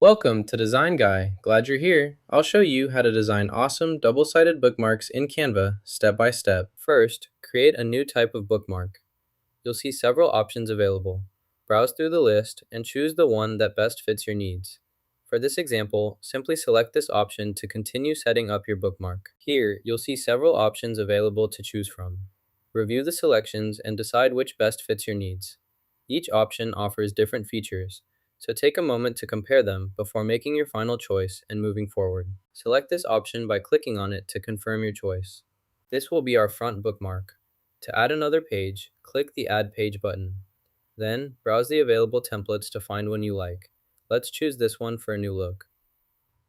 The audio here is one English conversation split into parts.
Welcome to Design Guy. Glad you're here. I'll show you how to design awesome double-sided bookmarks in Canva step by step. First, create a new type of bookmark. You'll see several options available. Browse through the list and choose the one that best fits your needs. For this example, simply select this option to continue setting up your bookmark. Here, you'll see several options available to choose from. Review the selections and decide which best fits your needs. Each option offers different features, so take a moment to compare them before making your final choice and moving forward. Select this option by clicking on it to confirm your choice. This will be our front bookmark. To add another page, click the Add Page button. Then, browse the available templates to find one you like. Let's choose this one for a new look.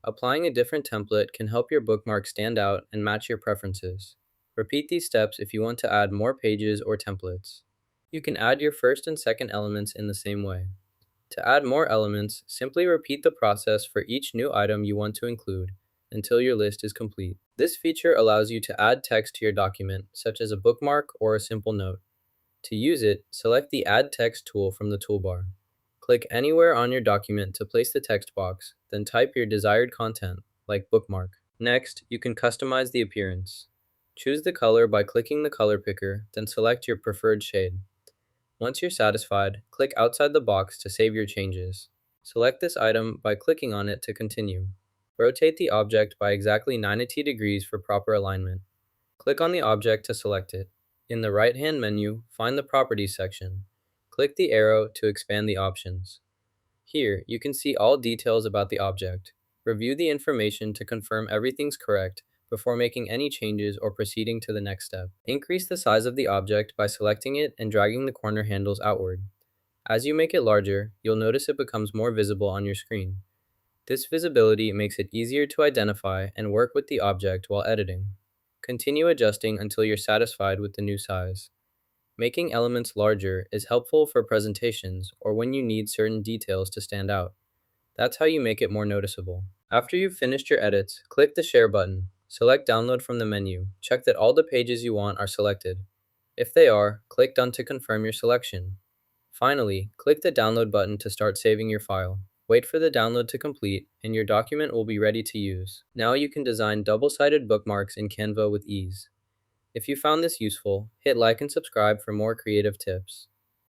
Applying a different template can help your bookmark stand out and match your preferences. Repeat these steps if you want to add more pages or templates. You can add your first and second elements in the same way. To add more elements, simply repeat the process for each new item you want to include until your list is complete. This feature allows you to add text to your document, such as a bookmark or a simple note. To use it, select the Add Text tool from the toolbar. Click anywhere on your document to place the text box, then type your desired content, like bookmark. Next, you can customize the appearance. Choose the color by clicking the color picker, then select your preferred shade. Once you're satisfied, click outside the box to save your changes. Select this item by clicking on it to continue. Rotate the object by exactly 90 degrees for proper alignment. Click on the object to select it. In the right-hand menu, find the Properties section. Click the arrow to expand the options. Here, you can see all details about the object. Review the information to confirm everything's correct before making any changes or proceeding to the next step. Increase the size of the object by selecting it and dragging the corner handles outward. As you make it larger, you'll notice it becomes more visible on your screen. This visibility makes it easier to identify and work with the object while editing. Continue adjusting until you're satisfied with the new size. Making elements larger is helpful for presentations or when you need certain details to stand out. That's how you make it more noticeable. After you've finished your edits, click the Share button. Select Download from the menu. Check that all the pages you want are selected. If they are, click Done to confirm your selection. Finally, click the Download button to start saving your file. Wait for the download to complete, and your document will be ready to use. Now you can design double-sided bookmarks in Canva with ease. If you found this useful, hit like and subscribe for more creative tips.